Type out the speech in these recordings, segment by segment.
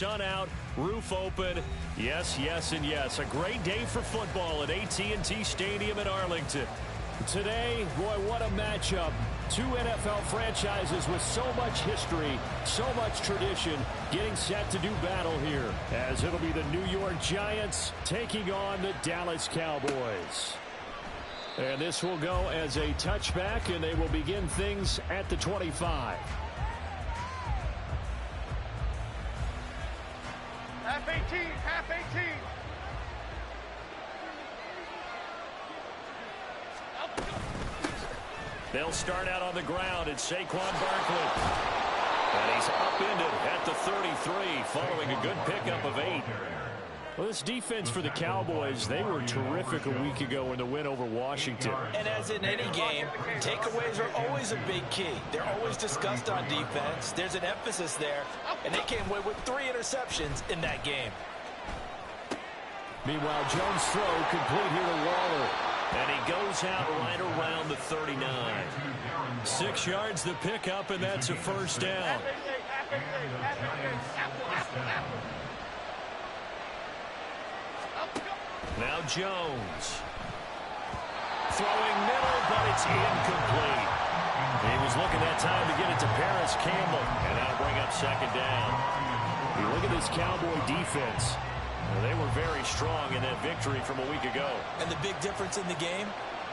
Sun out, roof open. Yes, yes, and yes. A great day for football at AT&T Stadium in Arlington. Today, boy, what a matchup. Two NFL franchises with so much history, so much tradition, getting set to do battle here, as it'll be the New York Giants taking on the Dallas Cowboys. And this will go as a touchback, and they will begin things at the 25. Half 18, half 18. They'll start out on the ground at Saquon Barkley. And he's upended at the 33 following a good pickup of 8. Well, this defense for the Cowboys, they were terrific a week ago in the win over Washington. And as in any game, takeaways are always a big key. They're always discussed on defense. There's an emphasis there, and they came away with 3 interceptions in that game. Meanwhile, Jones' throw complete here to Waller. And he goes out right around the 39. 6 yards the pickup, and that's a first down. Now Jones. Throwing middle, but it's incomplete. He was looking that time to get it to Paris Campbell, and that'll bring up second down. You look at this Cowboy defense. Well, they were very strong in that victory from a week ago. And the big difference in the game,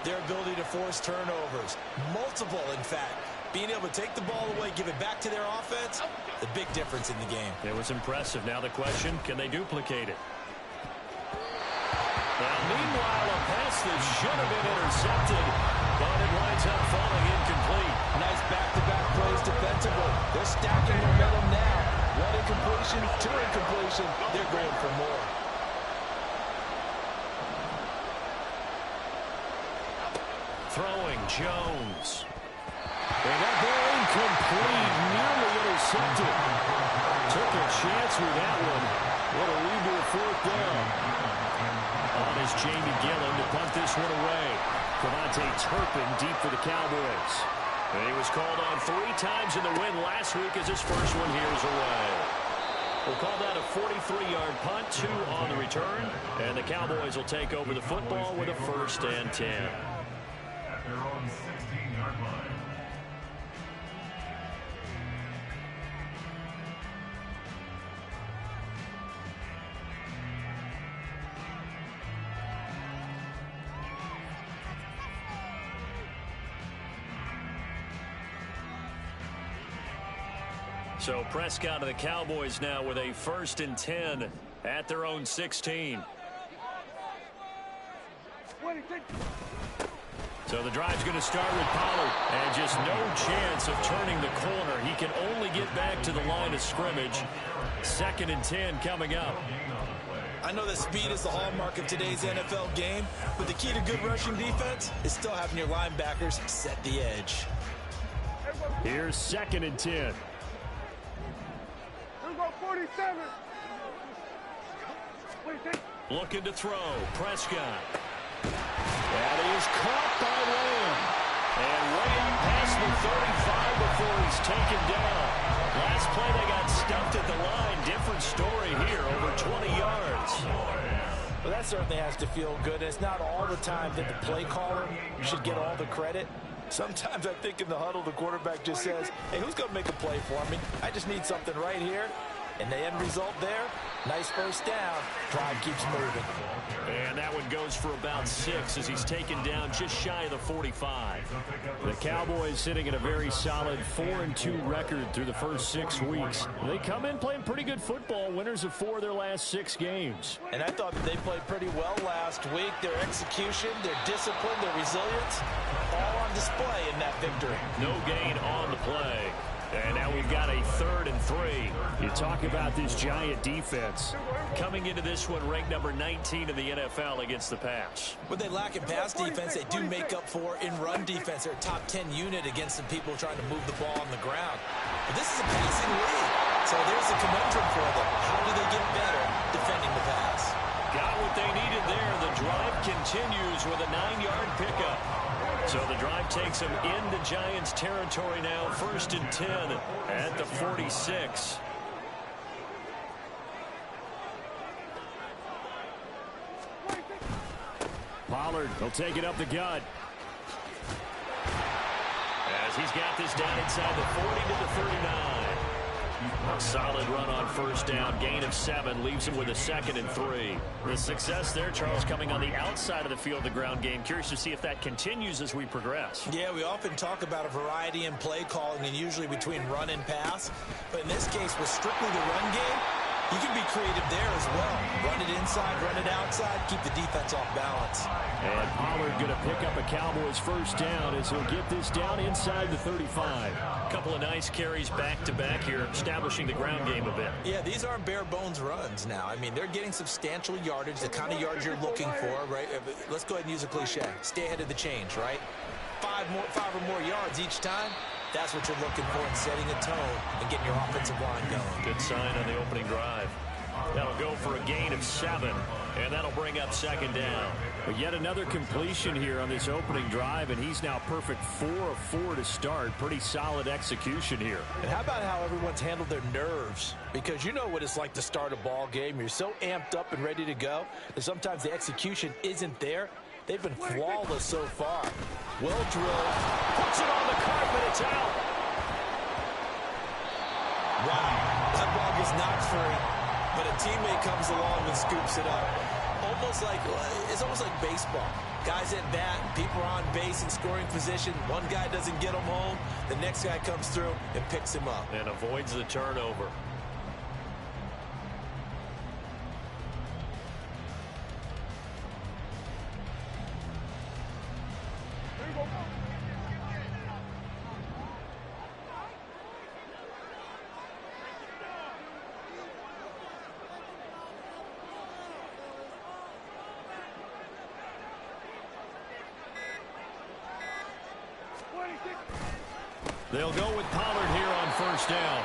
their ability to force turnovers. Multiple, in fact. Being able to take the ball away, give it back to their offense, the big difference in the game. It was impressive. Now the question, can they duplicate it? Now, meanwhile, a pass that should have been intercepted, but it winds up falling incomplete. Nice back-to-back plays defensively. They're stacking momentum now. 1 incompletion, 2 incompletion. They're going for more. Throwing Jones. And that ball incomplete, nearly intercepted. Took a chance with that one. What a lead to a 4th down. On is Jamie Gillen to punt this one away. Cavante Turpin deep for the Cowboys. And he was called on 3 times in the win last week as his first one here is away. We'll call that a 43-yard punt, 2 on the return. And the Cowboys will take over the football with a 1st and 10. At their own 16-yard line. So Prescott of the Cowboys now with a 1st and 10 at their own 16. So the drive's going to start with Pollard, and just no chance of turning the corner. He can only get back to the line of scrimmage. 2nd and 10 coming up. I know that speed is the hallmark of today's NFL game, but the key to good rushing defense is still having your linebackers set the edge. Here's 2nd and 10. 47. Looking to throw. Prescott. That is caught by Lamb. And Lamb past the 35 before he's taken down. Last play they got stuffed at the line. Different story here, over 20 yards. Well, that certainly has to feel good. It's not all the time that the play caller should get all the credit. Sometimes I think in the huddle the quarterback just says, hey, who's going to make a play for me? I just need something right here. And the end result there, nice 1st down. Drive keeps moving. And that one goes for about 6 as he's taken down just shy of the 45. The Cowboys sitting at a very solid 4-2 record through the first 6 weeks. They come in playing pretty good football, winners of 4 of their last 6 games. And I thought that they played pretty well last week. Their execution, their discipline, their resilience, all on display in that victory. No gain on the play. And now we've got a 3rd and 3. You talk about this Giant defense. Coming into this one, ranked number 19 in the NFL against the pass. What they lack in pass defense, they do make up for in run defense. They're a top 10 unit against some people trying to move the ball on the ground. But this is a passing league. So there's a conundrum for them. How do they get better defending the pass? Got what they needed there. The drive continues with a 9-yard pickup. So the drive takes them into Giants territory now. 1st and 10 at the 46. Pollard will take it up the gut. As he's got this down inside the 40 to the 39. A solid run on first down. Gain of 7 leaves him with a 2nd and 3. The success there, Charles, coming on the outside of the field, the ground game. Curious to see if that continues as we progress. Yeah, we often talk about a variety in play calling and usually between run and pass. But in this case, with strictly the run game, you can be creative there as well. Run it inside, run it outside, keep the defense off balance. And Pollard going to pick up a Cowboys first down as he'll get this down inside the 35. A couple of nice carries back-to-back here, establishing the ground game a bit. Yeah, these aren't bare-bones runs now. I mean, they're getting substantial yardage, the kind of yards you're looking for, right? Let's go ahead and use a cliche. Stay ahead of the change, right? 5 or more yards each time. That's what you're looking for in setting a tone and getting your offensive line going. Good sign on the opening drive. That'll go for a gain of 7, and that'll bring up 2nd down. But yet another completion here on this opening drive, and he's now perfect 4 of 4 to start. Pretty solid execution here. And how about how everyone's handled their nerves? Because you know what it's like to start a ball game. You're so amped up and ready to go that sometimes the execution isn't there. They've been flawless so far. Well drilled. Puts it on the carpet. It's out. Wow. That ball gets knocked free, but a teammate comes along and scoops it up. It's almost like baseball. Guys at bat, people are on base in scoring position. One guy doesn't get him home. The next guy comes through and picks him up. And avoids the turnover. They'll go with Pollard here on first down.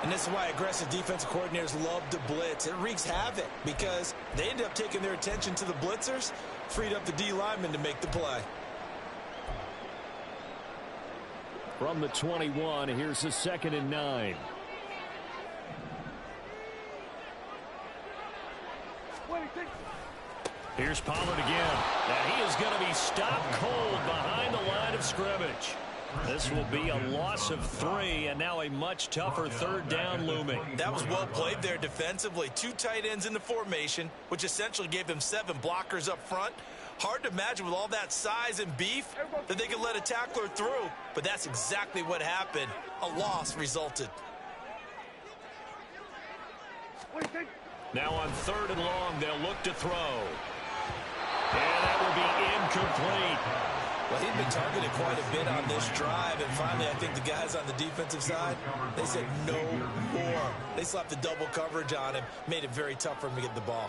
And this is why aggressive defensive coordinators love to blitz. It wreaks havoc because they end up taking their attention to the blitzers, freed up the D lineman to make the play. From the 21, here's the 2nd and 9. Here's Pollard again. And he is going to be stopped cold behind the line of scrimmage. This will be a loss of 3, and now a much tougher 3rd down looming. That was well played there defensively. 2 tight ends in the formation, which essentially gave them 7 blockers up front. Hard to imagine with all that size and beef that they could let a tackler through, but that's exactly what happened. A loss resulted. Now on 3rd and long, they'll look to throw. And that will be incomplete. Well, he'd been targeted quite a bit on this drive, and finally I think the guys on the defensive side, they said no more. They slapped the double coverage on him, made it very tough for him to get the ball.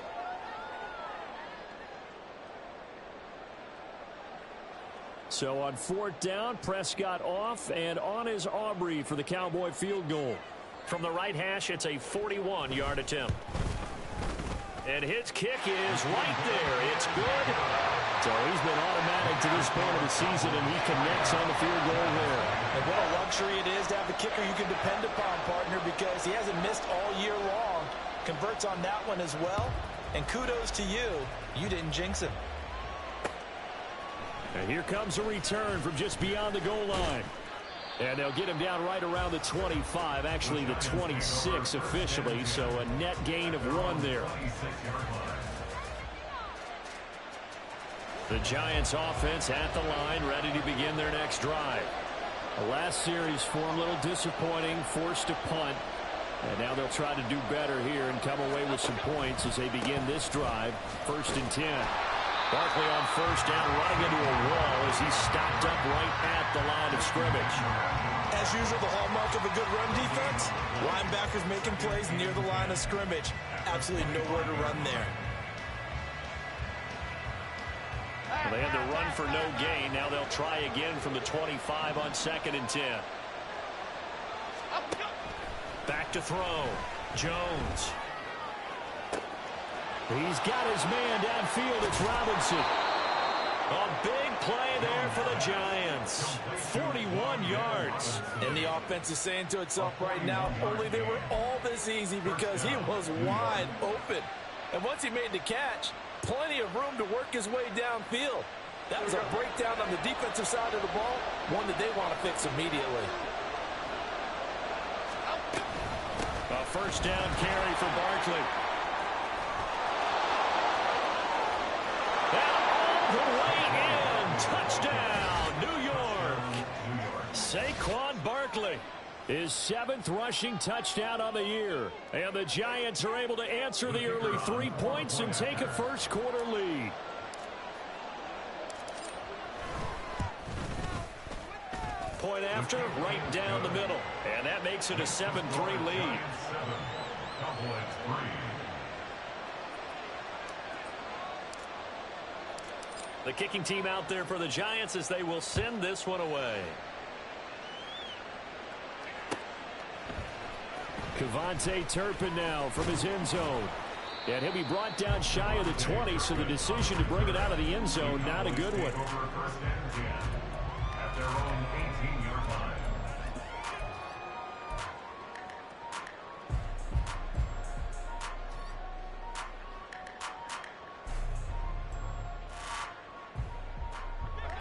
So on 4th down, Prescott off, and on is Aubrey for the Cowboy field goal. From the right hash, it's a 41-yard attempt. And his kick is right there. It's good. So he's been automatic to this point of the season, and he connects on the field goal there. And what a luxury it is to have a kicker you can depend upon, partner, because he hasn't missed all year long. Converts on that one as well. And kudos to you. You didn't jinx him. And here comes a return from just beyond the goal line. And they'll get him down right around the 25, actually the 26 officially, so a net gain of 1 there. The Giants offense at the line, ready to begin their next drive. The last series for them, a little disappointing, forced to punt. And now they'll try to do better here and come away with some points as they begin this drive. 1st and 10. Barkley on first down, running into a wall as he's stopped up right at the line of scrimmage. As usual, the hallmark of a good run defense, linebackers making plays near the line of scrimmage. Absolutely nowhere to run there. Well, they had to run for no gain. Now they'll try again from the 25 on 2nd and 10. Back to throw. Jones. He's got his man downfield. It's Robinson. A big play there for the Giants. 41 yards. And the offense is saying to itself right now, only they were all this easy because he was wide open. And once he made the catch, plenty of room to work his way downfield. That was a breakdown on the defensive side of the ball, one that they want to fix immediately. A first down carry for Barkley. And all the way in. Touchdown, New York. Saquon Barkley. His 7th rushing touchdown on the year. And the Giants are able to answer the early 3 points and take a first quarter lead. Point after, right down the middle. And that makes it a 7-3 lead. The kicking team out there for the Giants as they will send this one away. Kevontae Turpin now from his end zone. And he'll be brought down shy of the 20, so the decision to bring it out of the end zone, not a good one. At their own 18-yard line.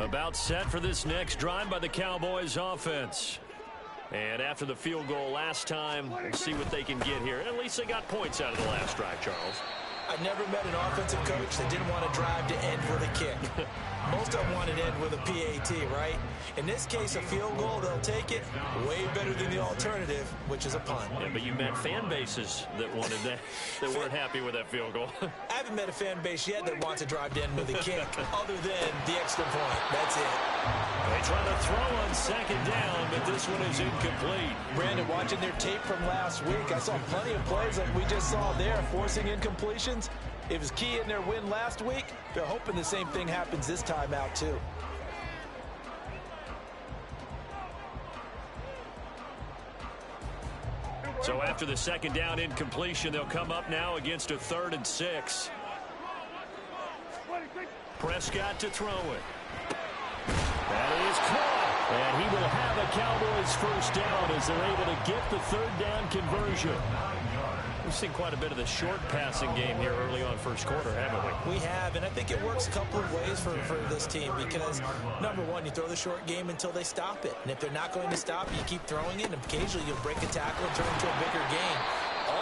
About set for this next drive by the Cowboys offense. And after the field goal last time, we'll see what they can get here. At least they got points out of the last drive, Charles. I've never met an offensive coach that didn't want to drive to end with a kick. Most of them want to end with a PAT, right? In this case, a field goal, they'll take it. Way better than the alternative, which is a punt. Yeah, but you met fan bases that wanted that, that weren't happy with that field goal. I haven't met a fan base yet that wants to drive to end with a kick, other than the extra point. That's it. They try to throw on second down, but this one is incomplete. Brandon, watching their tape from last week, I saw plenty of plays like we just saw there, forcing incompletions. It was key in their win last week. They're hoping the same thing happens this time out, too. So after the second down incompletion, they'll come up now against a 3rd and 6. Prescott to throw it. That is caught. And he will have a Cowboys first down as they're able to get the 3rd down conversion. We've seen quite a bit of the short passing game here early on first quarter, haven't we? We have, and I think it works a couple of ways for this team because, number one, you throw the short game until they stop it. And if they're not going to stop, you keep throwing it, and occasionally you'll break a tackle and turn it into a bigger game.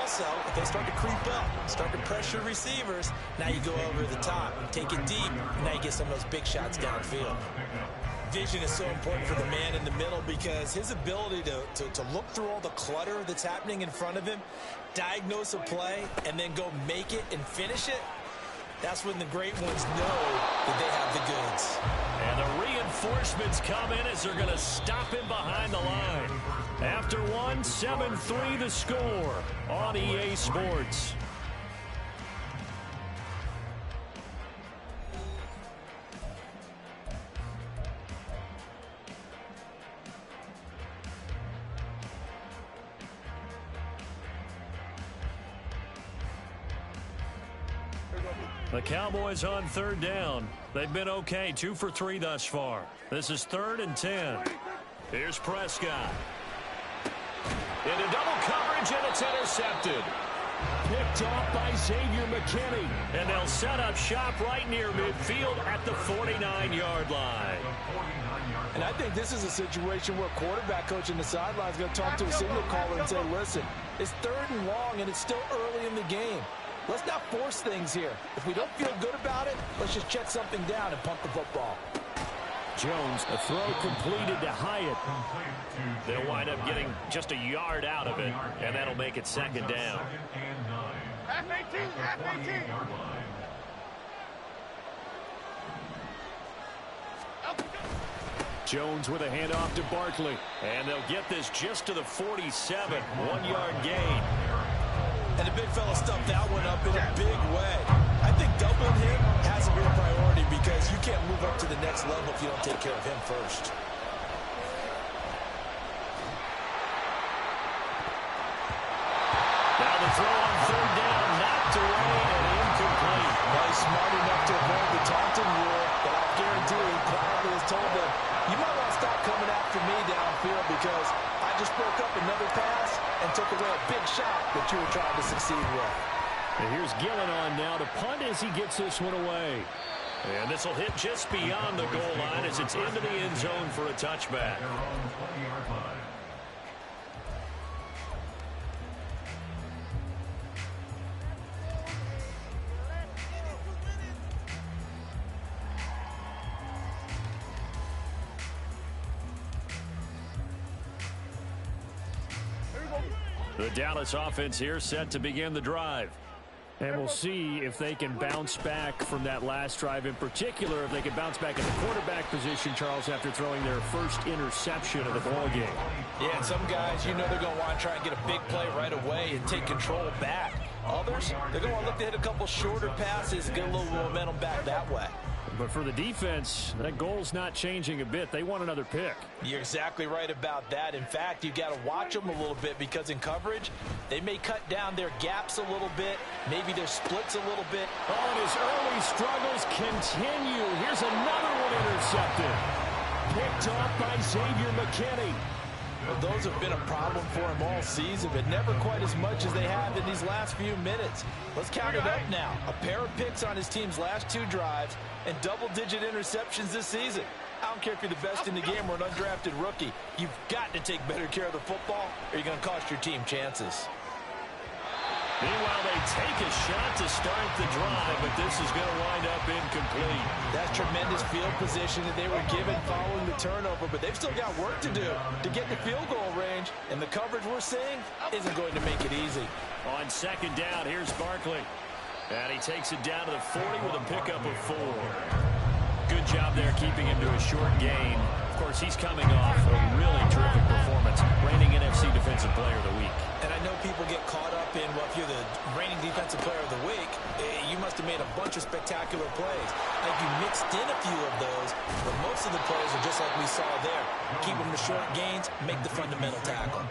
Also, if they start to creep up, start to pressure receivers, now you go over the top, take it deep, and now you get some of those big shots downfield. Vision is so important for the man in the middle because his ability to look through all the clutter that's happening in front of him, diagnose a play, and then go make it and finish it, that's when the great ones know that they have the goods. And the reinforcements come in as they're going to stop him behind the line. After one, 7-3 the score on EA Sports. The Cowboys on 3rd down. They've been okay, 2 for 3 thus far. This is 3rd and 10. Here's Prescott. Into double coverage, and it's intercepted. Picked off by Xavier McKinney. And they'll set up shop right near midfield at the 49-yard line. And I think this is a situation where quarterback coach in the sideline is going to talk to a signal caller and say, listen, it's 3rd and long, and it's still early in the game. Let's not force things here. If we don't feel good about it, let's just check something down and punt the football. Jones, a throw completed to Hyatt. They'll wind up getting just a yard out of it, and that'll make it 2nd down. Half 18, half 18. Jones with a handoff to Barkley. And they'll get this just to the 47. 1-yard gain. And the big fella stuffed that one up in a big way. I think doubling him has to be a priority because you can't move up to the next level if you don't take care of him first. Now the throw on 3rd down, knocked away and incomplete. He's smart enough to avoid the taunting rule, but I guarantee he quietly has told them, you might want to stop coming after me downfield because I just broke up another pass and took away a big shot that you were trying to succeed with. And here's Gillen on now to punt as he gets this one away. And this will hit just beyond the goal line as it's into the end zone for a touchback. Their own 20-yard line. The Dallas offense here set to begin the drive. And we'll see if they can bounce back from that last drive, in particular if they can bounce back in the quarterback position, Charles, after throwing their first interception of the ball game. Yeah, and some guys, you know they're going to want to try and get a big play right away and take control back. Others, they're going to look to hit a couple shorter passes and get a little momentum back that way. But for the defense, that goal's not changing a bit. They want another pick. You're exactly right about that. In fact, you've got to watch them a little bit because in coverage, they may cut down their gaps a little bit, maybe their splits a little bit. Oh, and his early struggles continue. Here's another one intercepted. Picked off by Xavier McKinney. Well, those have been a problem for him all season, but never quite as much as they have in these last few minutes. Let's count it up now. A pair of picks on his team's last 2 drives and double-digit interceptions this season. I don't care if you're the best in the game or an undrafted rookie. You've got to take better care of the football or you're going to cost your team chances. Meanwhile, they take a shot to start the drive, but this is going to wind up incomplete. That's tremendous field position that they were given following the turnover, but they've still got work to do to get the field goal range, and the coverage we're seeing isn't going to make it easy. On second down, here's Barkley. And he takes it down to the 40 with a pickup of 4. Good job there keeping him to a short gain. Of course, he's coming off a really terrific performance, reigning NFC Defensive Player of the Week. And I know people get caught up in, well, if you're the reigning Defensive Player of the Week, you must have made a bunch of spectacular plays. I think you mixed in a few of those, but most of the plays are just like we saw there. Keep them to short gains, make the fundamental tackle.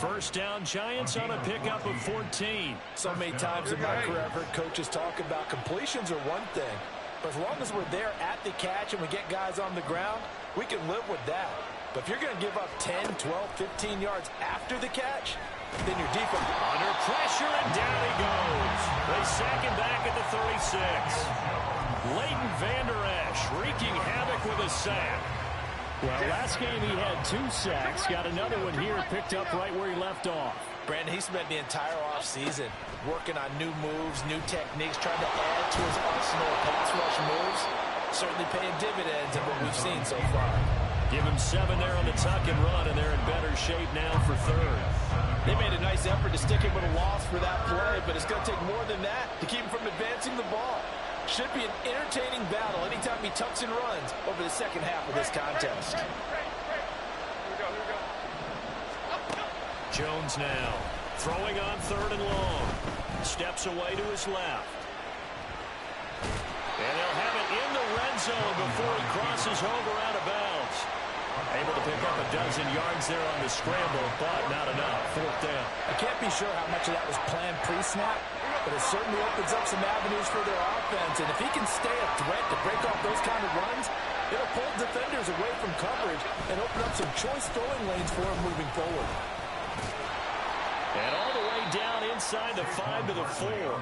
First down, Giants on a pickup of 14. So many times in my career, I've heard coaches talk about completions are one thing, but as long as we're there at the catch and we get guys on the ground, we can live with that. But if you're going to give up 10, 12, 15 yards after the catch, then your defense under pressure, and down he goes. They sack him back at the 36. Leighton Vander Esch wreaking havoc with a sack. Well, last game he had 2 sacks. Got another one here, picked up right where he left off. Brandon, he spent the entire offseason working on new moves, new techniques, trying to add to his arsenal of pass rush moves. Certainly paying dividends in what we've seen so far. Give him 7 there on the tuck and run, and they're in better shape now for 3rd. They made a nice effort to stick him with a loss for that play, but it's going to take more than that to keep him from advancing the ball. Should be an entertaining battle anytime he tucks and runs over the second half of this contest. Jones now throwing on 3rd and long. Steps away to his left. And they'll have it in the red zone before he crosses over out of bounds. Able to pick up a dozen yards there on the scramble, but not enough. 4th down. I can't be sure how much of that was planned pre-snap, but it certainly opens up some avenues for their offense. And if he can stay a threat to break off those kind of runs, it'll pull defenders away from coverage and open up some choice throwing lanes for him moving forward. And all the way down inside the 5 to the 4.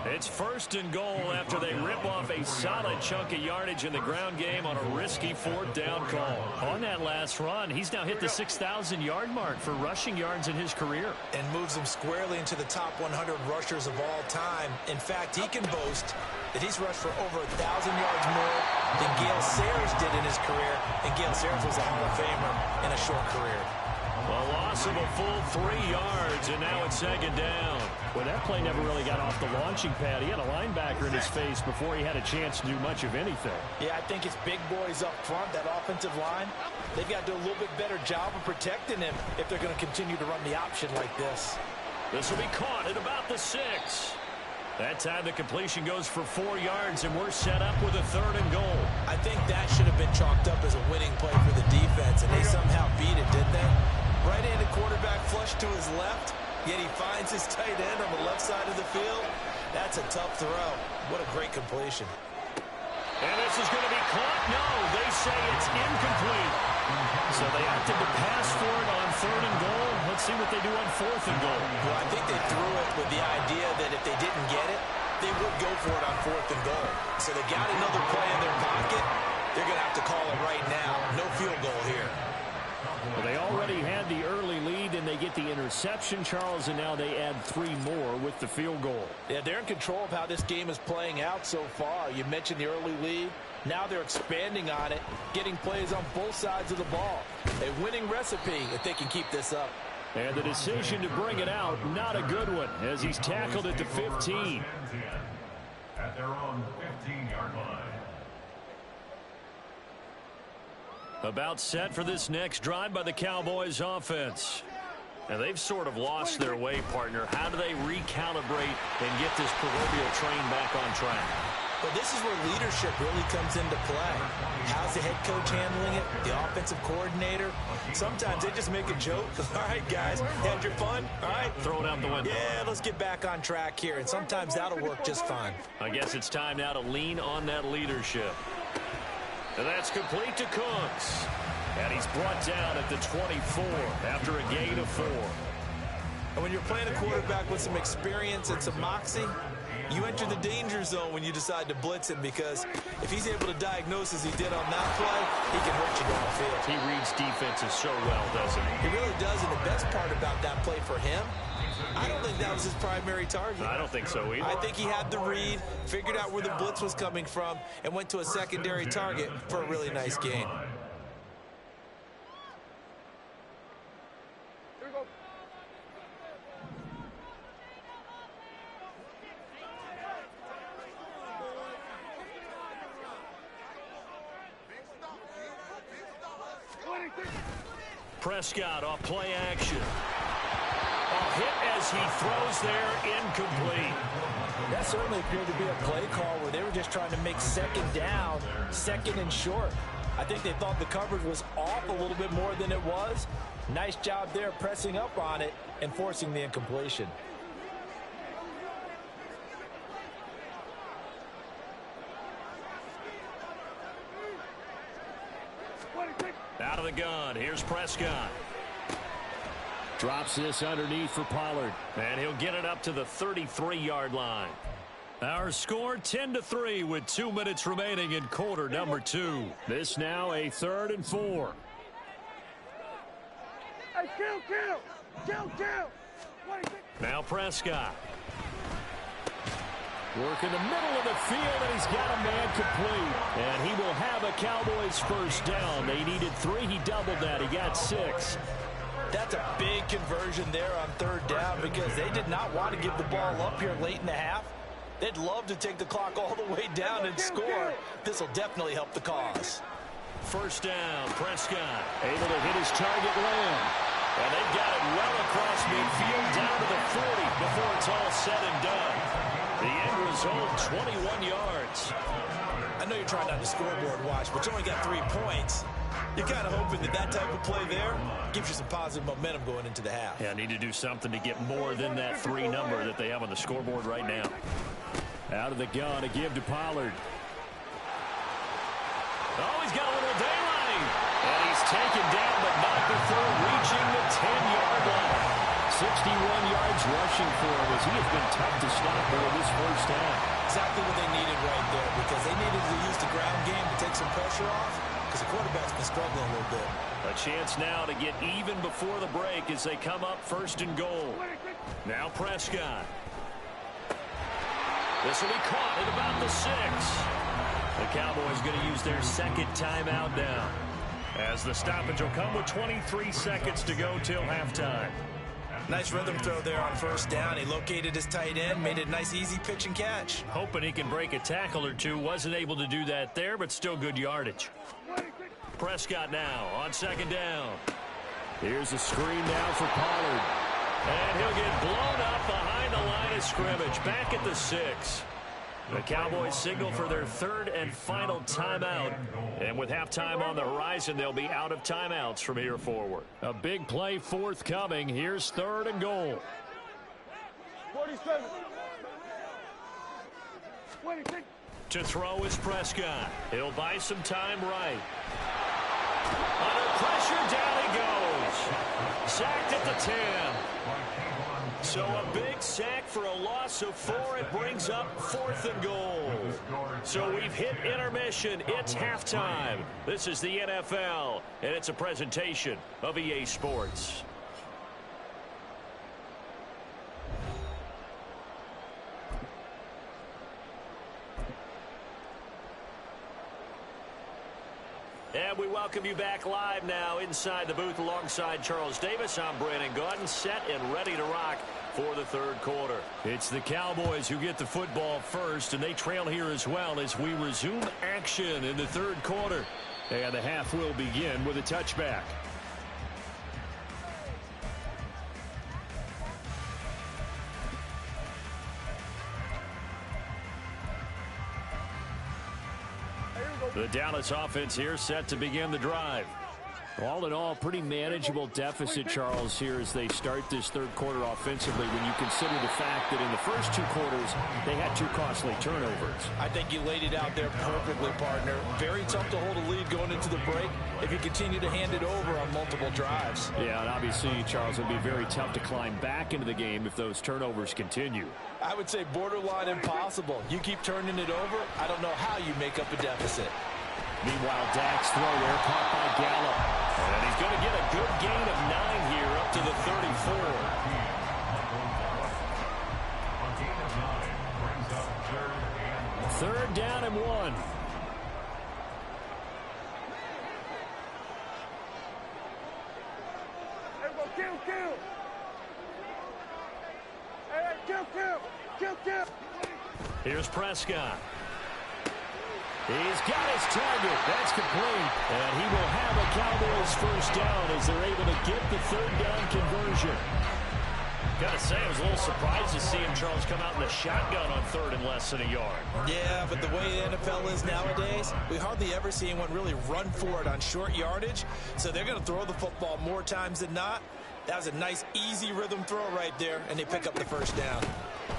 It's 1st and goal after they rip off a solid chunk of yardage in the ground game on a risky 4th down call. On that last run, he's now hit the 6,000-yard mark for rushing yards in his career. And moves him squarely into the top 100 rushers of all time. In fact, he can boast that he's rushed for over 1,000 yards more than Gale Sayers did in his career. And Gale Sayers was a Hall of Famer in a short career. A loss of a full 3 yards, and now it's 2nd down. Well, that play never really got off the launching pad. He had a linebacker in his face before he had a chance to do much of anything. Yeah, I think it's big boys up front, that offensive line. They've got to do a little bit better job of protecting him if they're going to continue to run the option like this. This will be caught at about the 6. That time the completion goes for 4 yards, and we're set up with a 3rd and goal. I think that should have been chalked up as a winning play for the defense, and they somehow beat it, didn't they? Right-handed quarterback flush to his left, yet he finds his tight end on the left side of the field. That's a tough throw. What a great completion. And this is going to be caught. No, they say it's incomplete. So they opted to pass for it on 3rd and goal. Let's see what they do on 4th and goal. Well, I think they threw it with the idea that if they didn't get it, they would go for it on 4th and goal. So they got another play in their pocket. They're going to have to call it right now. No field goal here. Well, they already had the early lead, and they get the interception, Charles, and now they add 3 more with the field goal. Yeah, they're in control of how this game is playing out so far. You mentioned the early lead. Now they're expanding on it, getting plays on both sides of the ball. A winning recipe if they can keep this up. And the decision to bring it out, not a good one, as he's tackled at the 15. At their own 15-yard line. About set for this next drive by the Cowboys offense. And they've sort of lost their way, partner. How do they recalibrate and get this proverbial train back on track? Well, this is where leadership really comes into play. How's the head coach handling it? The offensive coordinator? Sometimes they just make a joke. All right, guys, had your fun? All right. Throw it out the window. Yeah, let's get back on track here. And sometimes that'll work just fine. I guess it's time now to lean on that leadership. And that's complete to Cooks. And he's brought down at the 24 after a gain of 4. And when you're playing a quarterback with some experience and some moxie, you enter the danger zone when you decide to blitz him, because if he's able to diagnose as he did on that play, he can hurt you down the field. He reads defenses so well, doesn't he? He really does, and the best part about that play for him, I don't think that was his primary target. I don't think so either. I think he had the read, figured out where the blitz was coming from, and went to a secondary target for a really nice gain. Prescott off play action. A hit as he throws there, incomplete. That certainly appeared to be a play call where they were just trying to make 2nd down, 2nd and short. I think they thought the coverage was off a little bit more than it was. Nice job there pressing up on it and forcing the incompletion. Out of the gun, here's Prescott. Drops this underneath for Pollard. And he'll get it up to the 33-yard line. Our score 10-3 with 2 minutes remaining in quarter number 2. This now a 3rd and 4. Hey, kill. Now Prescott. Work in the middle of the field, and he's got a man complete. And he will have a Cowboys first down. They needed 3. He doubled that. He got 6. That's a big conversion there on 3rd down, because they did not want to give the ball up here late in the half. They'd love to take the clock all the way down and score. This will definitely help the cause. First down, Prescott able to hit his target land. And they've got it well across midfield down to the 40 before it's all said and done. The end result, 21 yards. I know you're trying not to scoreboard watch, but you only got 3 points. You're kind of hoping that that type of play there gives you some positive momentum going into the half. Yeah, I need to do something to get more than that 3 number that they have on the scoreboard right now. Out of the gun, a give to Pollard. Oh, he's got a little daylight. And he's taken down, but not before reaching the 10-yard line. 61 yards rushing for him, as he has been tough to stop over this first half. Exactly what they needed right there, because they needed to use the ground game to take some pressure off, because the quarterback's been struggling a little bit. A chance now to get even before the break as they come up 1st and goal. Now Prescott. This will be caught at about the 6. The Cowboys going to use their 2nd timeout now, as the stoppage will come with 23 seconds to go till halftime. Nice rhythm throw there on 1st down. He located his tight end, made it a nice, easy pitch and catch. Hoping he can break a tackle or 2. Wasn't able to do that there, but still good yardage. Prescott now on 2nd down. Here's a screen now for Pollard. And he'll get blown up behind the line of scrimmage. Back at the 6. The Cowboys signal for their 3rd and final timeout. And with halftime on the horizon, they'll be out of timeouts from here forward. A big play forthcoming. Here's 3rd and goal. 47. 26. To throw is Prescott. He'll buy some time right. Under pressure, down he goes. Sacked at the 10. So a big sack for a loss of 4. It brings up 4th and goal. So we've hit intermission. It's halftime. This is the NFL, and it's a presentation of EA Sports. And we welcome you back live now inside the booth alongside Charles Davis. I'm Brandon Gaudin, set and ready to rock for the third quarter. It's the Cowboys who get the football first, and they trail here as well as we resume action in the third quarter. And the half will begin with a touchback. The Dallas offense here set to begin the drive. All in all, pretty manageable deficit, Charles, here as they start this third quarter offensively when you consider the fact that in the first 2 quarters, they had 2 costly turnovers. I think you laid it out there perfectly, partner. Very tough to hold a lead going into the break if you continue to hand it over on multiple drives. Yeah, and obviously, Charles, it would be very tough to climb back into the game if those turnovers continue. I would say borderline impossible. You keep turning it over, I don't know how you make up a deficit. Meanwhile, Dak's throw there caught by Gallup. And he's going to get a good gain of 9 here up to the 34. Third down and 1. Everybody kill. Hey, kill. Here's Prescott. He's got his target. That's complete. And he will have a Cowboys first down as they're able to get the third down conversion. Gotta say, I was a little surprised to see him, Charles, come out in the shotgun on 3rd and less than a yard. Yeah, but the way the NFL is nowadays, we hardly ever see anyone really run for it on short yardage. So they're going to throw the football more times than not. That was a nice, easy rhythm throw right there, and they pick up the first down.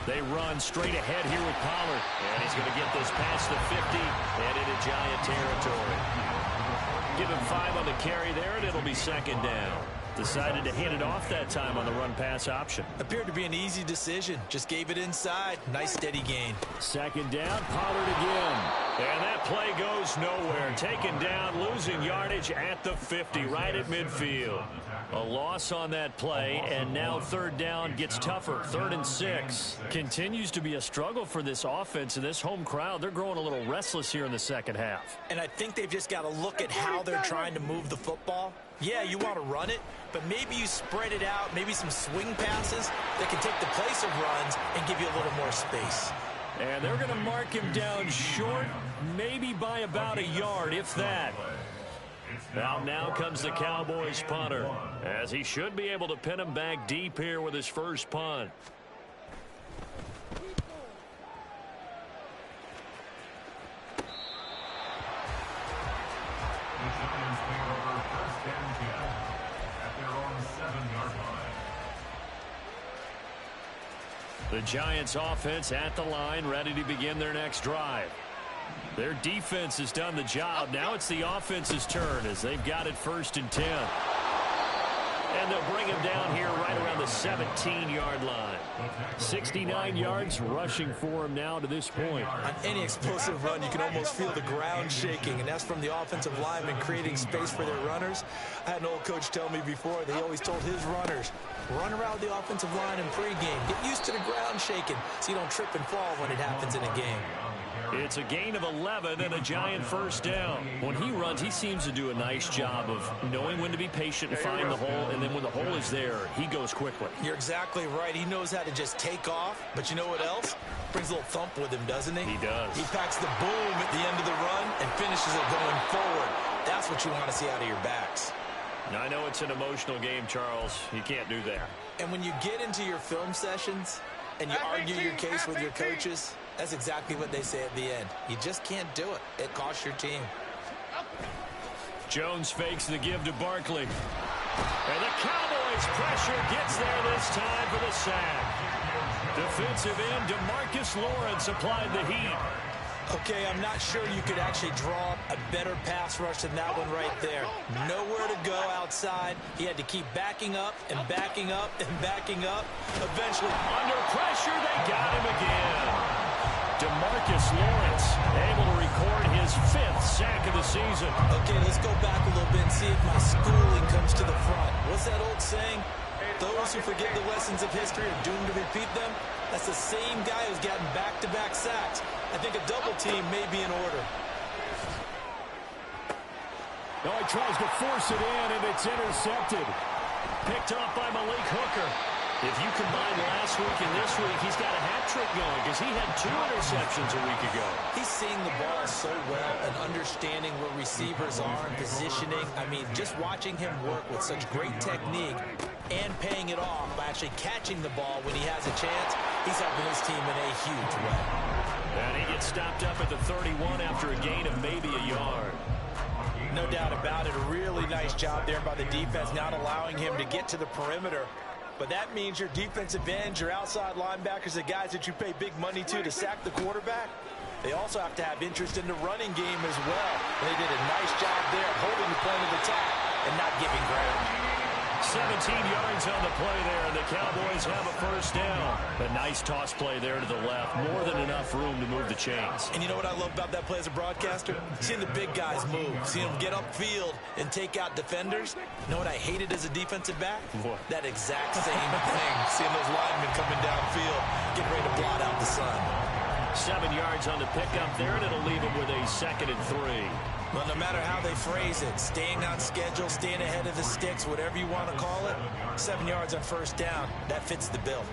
They run straight ahead here with Pollard. And he's going to get this past the 50 and into Giant territory. Give him 5 on the carry there, and it'll be second down. Decided to hand it off that time on the run-pass option. Appeared to be an easy decision. Just gave it inside. Nice, steady gain. Second down, Pollard again. And that play goes nowhere. Taken down, losing yardage at the 50, right at midfield. A loss on that play, and now third down gets tougher. 3rd and 6. Continues to be a struggle for this offense and this home crowd. They're growing a little restless here in the second half. And I think they've just got to look at how they're trying to move the football. Yeah, you want to run it, but maybe you spread it out, maybe some swing passes that can take the place of runs and give you a little more space. And they're going to mark him down short, maybe by about a yard, if that. Now comes the Cowboys punter, as he should be able to pin him back deep here with his first punt. The Giants offense at the line, ready to begin their next drive. Their defense has done the job. Now it's the offense's turn as they've got it 1st and 10. And they'll bring him down here right around the 17-yard line. 69 yards rushing for him now to this point. On any explosive run, you can almost feel the ground shaking, and that's from the offensive linemen creating space for their runners. I had an old coach tell me before, they always told his runners, run around the offensive line in pregame. Get used to the ground shaking so you don't trip and fall when it happens in a game. It's a gain of 11 and a Giant first down. When he runs, he seems to do a nice job of knowing when to be patient and find the hole, and then when the hole is there, he goes quickly. You're exactly right. He knows how to just take off, but you know what else? Brings a little thump with him, doesn't he? He does. He packs the boom at the end of the run and finishes it going forward. That's what you want to see out of your backs. Now, I know it's an emotional game, Charles. You can't do that. And when you get into your film sessions and you argue your case with your coaches, that's exactly what they say at the end. You just can't do it. It costs your team. Jones fakes the give to Barkley. And the Cowboys pressure gets there this time for the sack. Defensive end DeMarcus Lawrence applied the heat. Okay, I'm not sure you could actually draw up a better pass rush than that one right there. Nowhere to go outside. He had to keep backing up and backing up and backing up. Eventually, under pressure, they got him again. DeMarcus Lawrence able to record his 5th sack of the season. Okay, let's go back a little bit and see if my schooling comes to the front. What's that old saying? Those who forget the lessons of history are doomed to repeat them. That's the same guy who's gotten back-to-back sacks. I think a double team may be in order. Oh, he tries to force it in, and it's intercepted. Picked off by Malik Hooker. If you combine last week and this week, he's got a hat trick going because he had 2 interceptions a week ago. He's seeing the ball so well and understanding where receivers are and positioning. I mean, just watching him work with such great technique and paying it off by actually catching the ball when he has a chance, he's helping his team in a huge way. And he gets stopped up at the 31 after a gain of maybe a yard. No doubt about it. A really nice job there by the defense, not allowing him to get to the perimeter. But that means your defensive ends, your outside linebackers, the guys that you pay big money to sack the quarterback, they also have to have interest in the running game as well. And they did a nice job there holding the point of attack and not giving ground. 17 yards on the play there, and the Cowboys have a first down. A nice toss play there to the left. More than enough room to move the chains. And you know what I love about that play as a broadcaster? Seeing the big guys move. Seeing them get upfield and take out defenders. You know what I hated as a defensive back? What? That exact same thing. Seeing those linemen coming downfield, getting ready to blot out the sun. 7 yards on the pickup there, and it'll leave him with a 2nd and 3. Well, no matter how they phrase it, staying on schedule, staying ahead of the sticks, whatever you want to call it, 7 yards on first down, that fits the bill.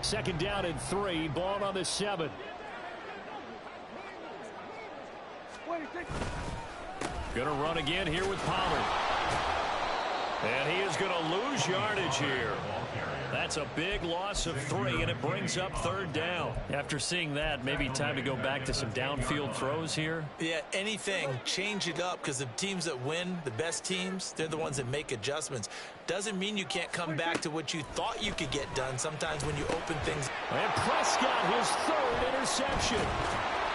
2nd down and 3, ball on the 7. Gonna run again here with Pollard. And he is gonna lose yardage here. That's a big loss of 3, and it brings up 3rd down. After seeing that, maybe time to go back to some downfield throws here. Yeah, anything. Change it up, because the teams that win, the best teams, they're the ones that make adjustments. Doesn't mean you can't come back to what you thought you could get done sometimes when you open things. And Prescott, his 3rd interception.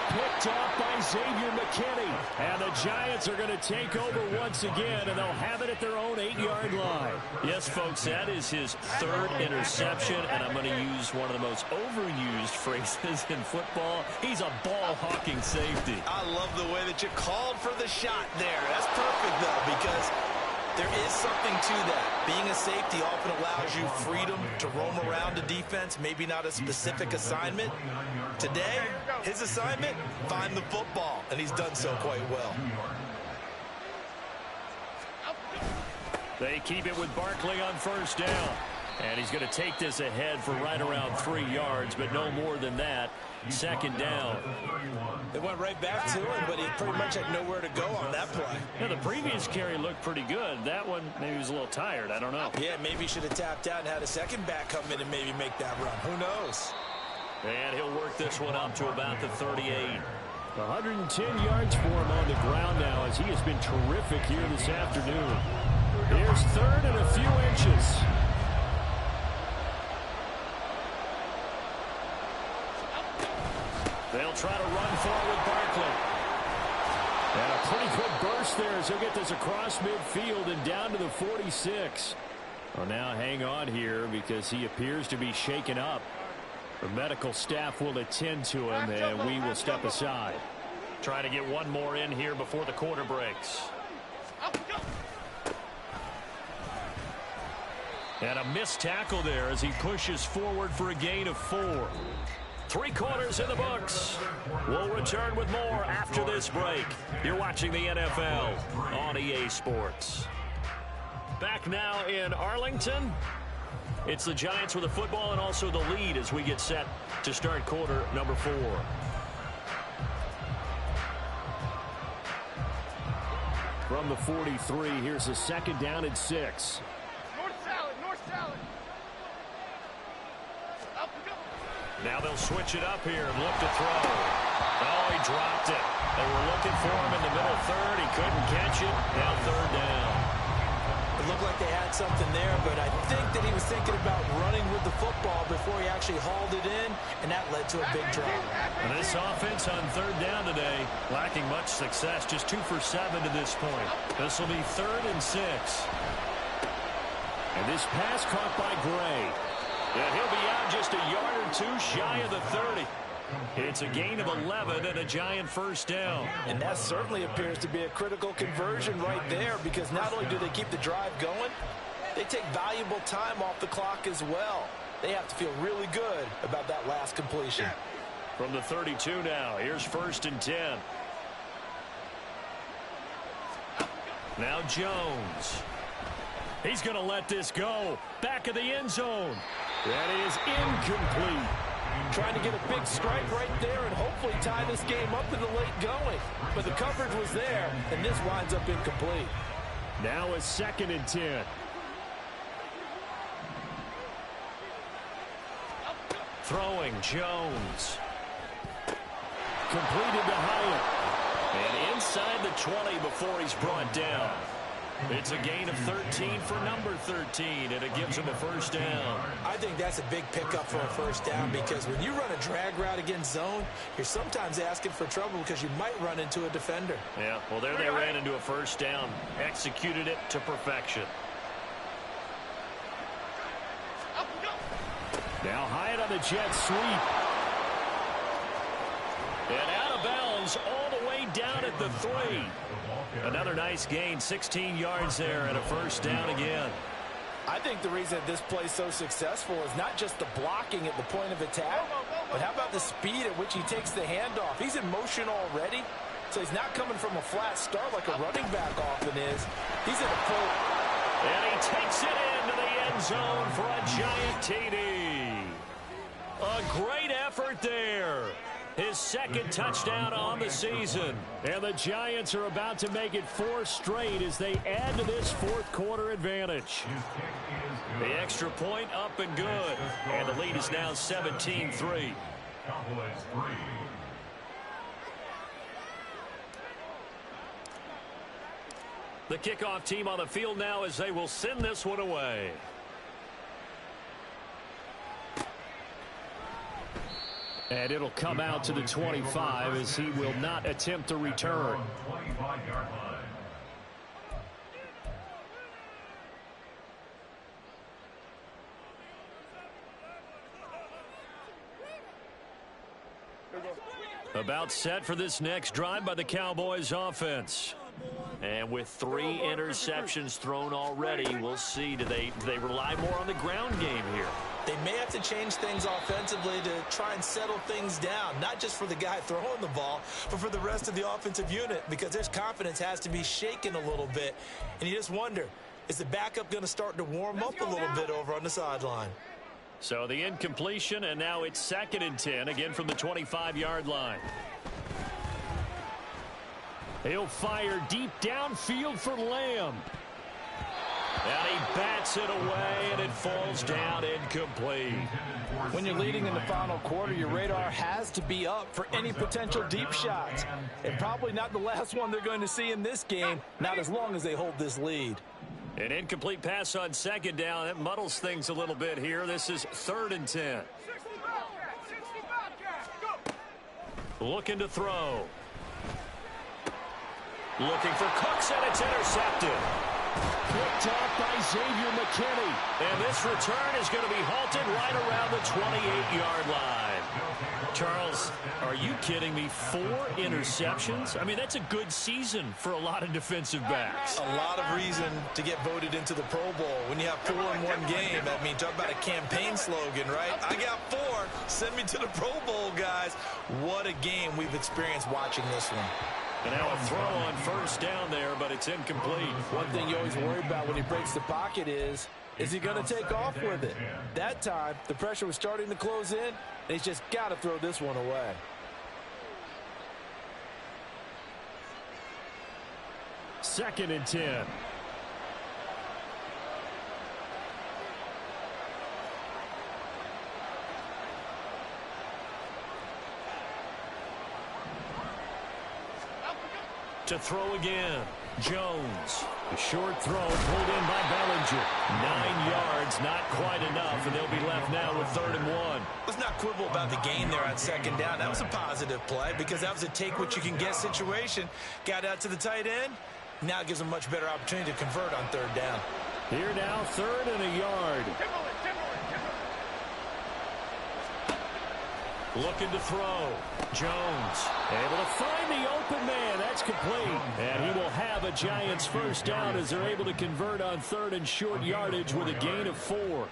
Picked off by Xavier McKinney. And the Giants are going to take over once again, and they'll have it at their own 8-yard line. Yes, folks, that is his 3rd interception, and I'm going to use one of the most overused phrases in football. He's a ball-hawking safety. I love the way that you called for the shot there. That's perfect, though, because there is something to that. Being a safety often allows you freedom to roam around the defense, maybe not a specific assignment. Today, his assignment, find the football, and he's done so quite well. They keep it with Barkley on first down. And he's going to take this ahead for right around 3 yards, but no more than that. 2nd down. They went right back to him, but he pretty much had nowhere to go on that play. Yeah, the previous carry looked pretty good. That one, maybe he was a little tired. I don't know. Yeah, maybe he should have tapped out and had a second back come in and maybe make that run. Who knows? And he'll work this one up to about the 38. 110 yards for him on the ground now, as he has been terrific here this afternoon. Here's 3rd and a few inches. They'll try to run forward with Barkley. And a pretty good burst there as he'll get this across midfield and down to the 46. Well, now hang on here because he appears to be shaken up. The medical staff will attend to him, and we will step aside. Try to get one more in here before the quarter breaks. And a missed tackle there as he pushes forward for a gain of 4. 3 quarters in the books. We'll return with more after this break. You're watching the NFL on EA Sports. Back now in Arlington. It's the Giants with the football and also the lead as we get set to start quarter number 4. From the 43, here's a 2nd down and 6. North salad. Now they'll switch it up here and look to throw. Oh, he dropped it. They were looking for him in the middle 3rd. He couldn't catch it. Now 3rd down. It looked like they had something there, but I think that he was thinking about running with the football before he actually hauled it in, and that led to a big drop. And this offense on third down today, lacking much success, just 2 for 7 to this point. This will be 3rd and 6. And this pass caught by Gray. And he'll be out just a yard or 2 shy of the 30. It's a gain of 11 and a Giant first down. And that certainly appears to be a critical conversion right there, because not only do they keep the drive going, they take valuable time off the clock as well. They have to feel really good about that last completion. From the 32 now, here's 1st and 10. Now Jones. He's going to let this go. Back of the end zone. That is incomplete. Trying to get a big strike right there and hopefully tie this game up in the late going. But the coverage was there, and this winds up incomplete. Now a 2nd and 10. Throwing Jones. Completed to Hyatt. And inside the 20 before he's brought down. It's a gain of 13 for number 13, and it gives him a first down. I think that's a big pickup for a first down, because when you run a drag route against zone, you're sometimes asking for trouble because you might run into a defender. Yeah, well, there they ran into a first down. Executed it to perfection. Now Hyatt on the jet sweep. And out of bounds all the way down at the 3. Another nice gain, 16 yards there, and a first down again. I think the reason this play is so successful is not just the blocking at the point of attack, but how about the speed at which he takes the handoff? He's in motion already, so he's not coming from a flat start like a running back often is. He's in a full. And he takes it into the end zone for a Giant TD. A great effort there. His 2nd touchdown on the season. And the Giants are about to make it 4 straight as they add to this 4th quarter advantage. The extra point up and good. And the lead is now 17-3. Cowboys 3. The kickoff team on the field now as they will send this one away. And it'll come out to the 25 as he will not attempt to return. 25-yard line. About set for this next drive by the Cowboys offense. And with 3 interceptions thrown already, we'll see. Do they rely more on the ground game here? They may have to change things offensively to try and settle things down, not just for the guy throwing the ball, but for the rest of the offensive unit, because their confidence has to be shaken a little bit. And you just wonder, is the backup going to start to warm up a little bit over on the sideline? So the incompletion, and now it's 2nd and 10, again from the 25-yard line. He'll fire deep downfield for Lamb. And he bats it away, and it falls down incomplete. When you're leading in the final quarter, your radar has to be up for any potential deep shots. And probably not the last one they're going to see in this game, not as long as they hold this lead. An incomplete pass on 2nd down. That muddles things a little bit here. This is 3rd and 10. Looking to throw. Looking for Cooks, and it's intercepted. Picked off by Xavier McKinney. And this return is going to be halted right around the 28-yard line. Charles, are you kidding me? 4 interceptions? I mean, that's a good season for a lot of defensive backs. A lot of reason to get voted into the Pro Bowl. When you have 4 in one game, I mean, talk about a campaign slogan, right? I got 4. Send me to the Pro Bowl, guys. What a game we've experienced watching this one. And now a throw on 1st down there, but it's incomplete. One thing you always worry about when he breaks the pocket is he going to take off with it? That time, the pressure was starting to close in, and he's just got to throw this one away. Second and 10. To throw again, Jones. A short throw pulled in by Bellinger. 9 yards, not quite enough, and they'll be left now with 3rd and 1. Let's not quibble about the gain there on 2nd down. That was a positive play because that was a take-what-you-can-get situation. Got out to the tight end. Now it gives them a much better opportunity to convert on 3rd down. Here now, 3rd and a yard. Looking to throw. Jones able to find the open man. That's complete. And he will have a Giants 1st down as they're able to convert on 3rd and short yardage with a gain of 4.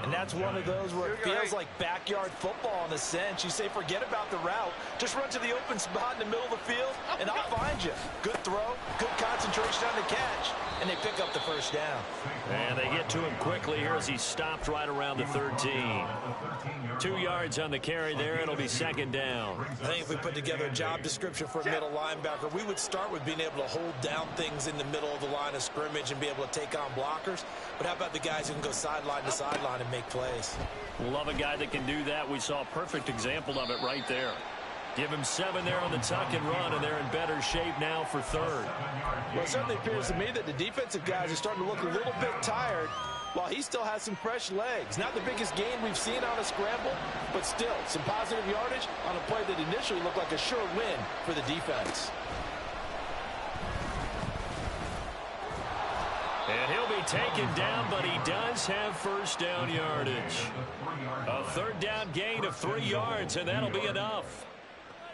And that's one of those where it feels like backyard football in a sense. You say forget about the route. Just run to the open spot in the middle of the field, and I'll find you. Good throw, good concentration on the catch, and they pick up the 1st down. And they get to him quickly here as he stopped right around the 13. 2 yards on the carry there. It'll be 2nd down. I think if we put together a job description for a middle linebacker, we would start with being able to hold down things in the middle of the line of scrimmage and be able to take on blockers. But how about the guys who can go sideline to sideline and make plays? Love a guy that can do that. We saw a perfect example of it right there. Give him 7 there on the tuck and run, and they're in better shape now for 3rd. Well, it certainly appears to me that the defensive guys are starting to look a little bit tired while he still has some fresh legs. Not the biggest gain we've seen on a scramble, but still some positive yardage on a play that initially looked like a sure win for the defense. And he'll be taken down, but he does have 1st down yardage. A 3rd down gain of 3 yards, and that'll be enough.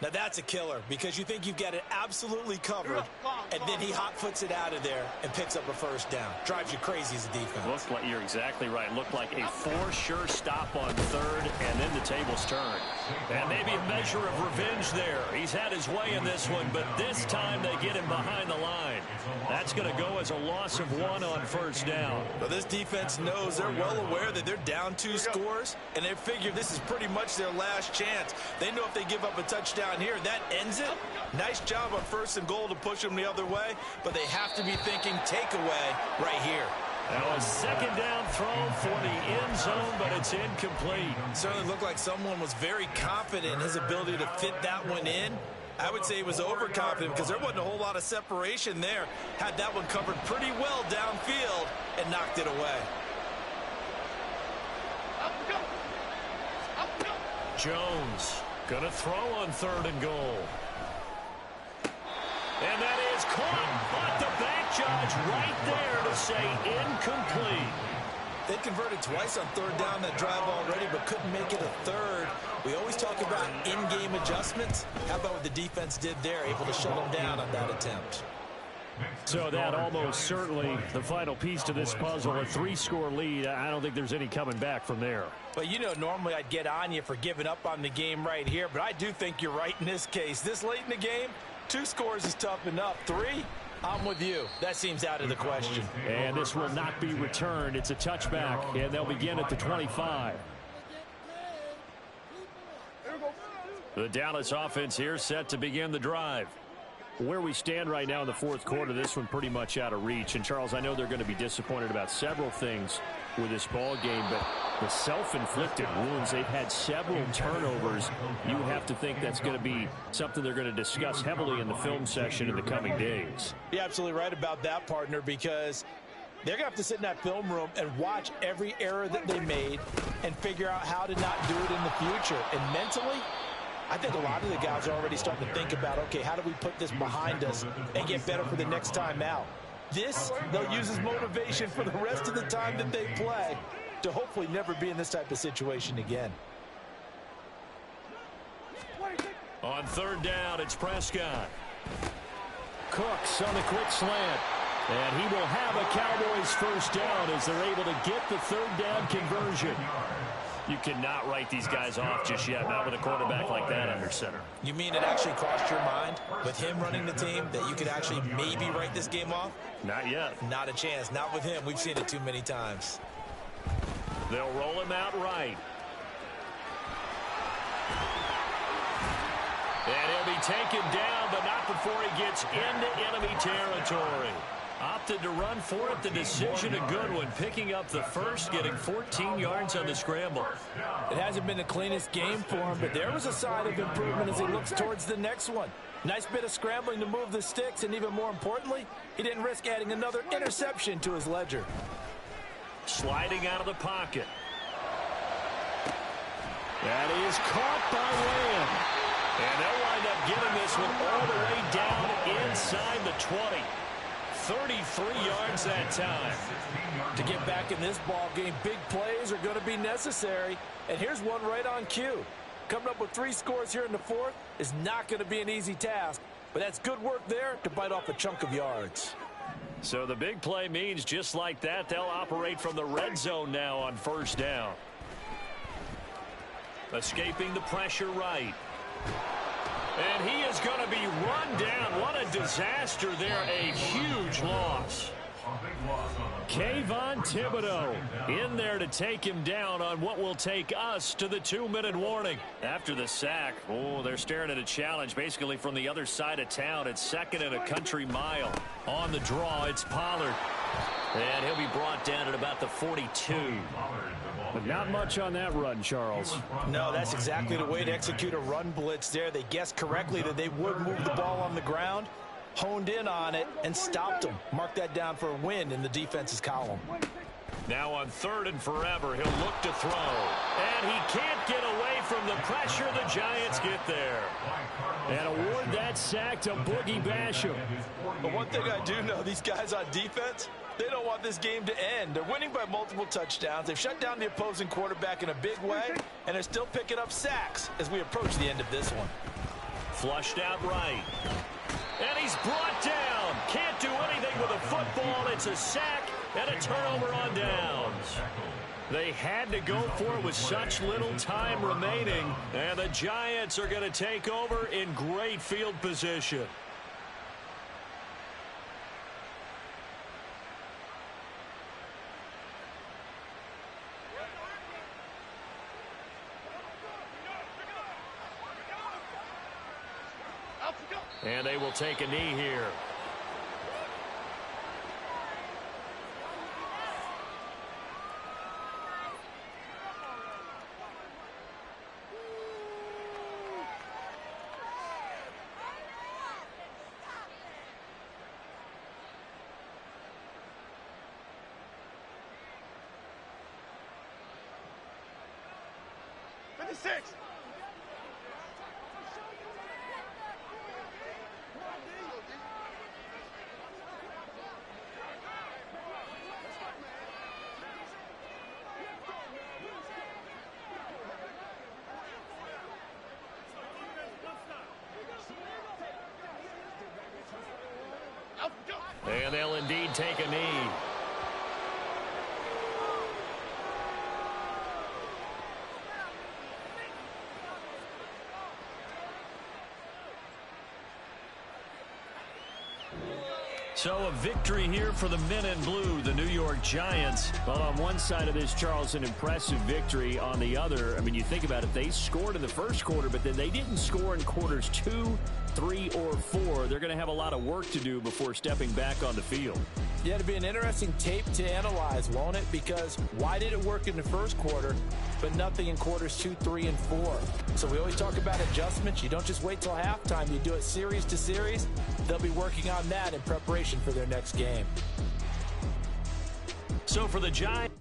Now that's a killer because you think you've got it absolutely covered, and then he hot-foots it out of there and picks up a 1st down. Drives you crazy as a defense. Looks like you're exactly right. Looked like a 4 sure stop on 3rd, and then the tables turned. And maybe a measure of revenge there. He's had his way in this one, but this time they get him behind the line. That's going to go as a loss of 1 on 1st down. Well, this defense knows, they're well aware that they're down 2 scores, and they figure this is pretty much their last chance. They know if they give up a touchdown here, that ends it. Nice job on 1st and goal to push them the other way, but they have to be thinking takeaway right here. Now a 2nd down throw for the end zone, but it's incomplete. Certainly looked like someone was very confident in his ability to fit that one in. I would say he was overconfident because there wasn't a whole lot of separation there. Had that one covered pretty well downfield and knocked it away. Jones going to throw on 3rd and goal. And that is caught, but the back judge right there to say incomplete. They converted twice on 3rd down that drive already, but couldn't make it a 3rd. We always talk about in-game adjustments. How about what the defense did there, able to shut them down on that attempt? So that almost certainly the final piece to this puzzle, a 3-score lead. I don't think there's any coming back from there. Well, you know, normally I'd get on you for giving up on the game right here, but I do think you're right in this case. This late in the game, 2 scores is tough enough. 3, I'm with you. That seems out of the question. And this will not be returned. It's a touchback, and they'll begin at the 25. The Dallas offense here set to begin the drive. Where we stand right now in the 4th quarter, this one pretty much out of reach. And, Charles, I know they're going to be disappointed about several things with this ball game, but the self-inflicted wounds, they've had several turnovers. You have to think that's going to be something they're going to discuss heavily in the film session in the coming days. You're absolutely right about that, partner, because they're going to have to sit in that film room and watch every error that they made and figure out how to not do it in the future. And mentally, I think a lot of the guys are already starting to think about, okay, how do we put this behind us and get better for the next time out? This, they'll use as motivation for the rest of the time that they play to hopefully never be in this type of situation again. On 3rd down, it's Prescott. Cooks on the quick slant. And he will have a Cowboys 1st down as they're able to get the 3rd down conversion. You cannot write these guys off just yet, not with a quarterback like that under center. You mean it actually crossed your mind with him running the team that you could actually maybe write this game off? Not yet. Not a chance. Not with him. We've seen it too many times. They'll roll him out right. And he'll be taken down, but not before he gets into enemy territory. Opted to run for it. The decision a good one. Picking up the first, getting 14 yards on the scramble. It hasn't been the cleanest game for him, but there was a sign of improvement as he looks towards the next one. Nice bit of scrambling to move the sticks, and even more importantly, he didn't risk adding another interception to his ledger. Sliding out of the pocket. That is caught by Lamb. And they'll wind up getting this one all the way down inside the 20. 33 yards that time. To get back in this ball game, big plays are going to be necessary. And here's one right on cue. Coming up with 3 scores here in the fourth is not going to be an easy task. But that's good work there to bite off a chunk of yards. So the big play means just like that, they'll operate from the red zone now on first down. Escaping the pressure right. And he is going to be run down. What a disaster there. A huge loss. Kayvon Thibodeau in there to take him down on what will take us to the 2-minute warning. After the sack, they're staring at a challenge basically from the other side of town. It's 2nd and a country mile. On the draw, it's Pollard. And he'll be brought down at about the 42. But not much on that run, Charles. No, that's exactly the way to execute a run blitz there. They guessed correctly that they would move the ball on the ground, honed in on it, and stopped them. Mark that down for a win in the defense's column. Now on 3rd and forever, he'll look to throw. And he can't get away from the pressure. The Giants get there. And award that sack to Boogie Basham. But one thing I do know, these guys on defense, they don't want this game to end. They're winning by multiple touchdowns. They've shut down the opposing quarterback in a big way, and they're still picking up sacks as we approach the end of this one. Flushed out right. And he's brought down. Can't do anything with a football. It's a sack and a turnover on downs. They had to go for it with such little time remaining, and the Giants are going to take over in great field position. And they will take a knee here. Six. And they'll indeed take a knee. So a victory here for the men in blue, the New York Giants. Well, on one side of this, Charles, an impressive victory. On the other, I mean, you think about it, they scored in the first quarter, but then they didn't score in quarters 2, 3, or 4. They're going to have a lot of work to do before stepping back on the field. Yeah, it'll be an interesting tape to analyze, won't it? Because why did it work in the first quarter, but nothing in quarters 2, 3, and 4? So we always talk about adjustments. You don't just wait till halftime. You do it series to series. They'll be working on that in preparation for their next game. So for the Giants.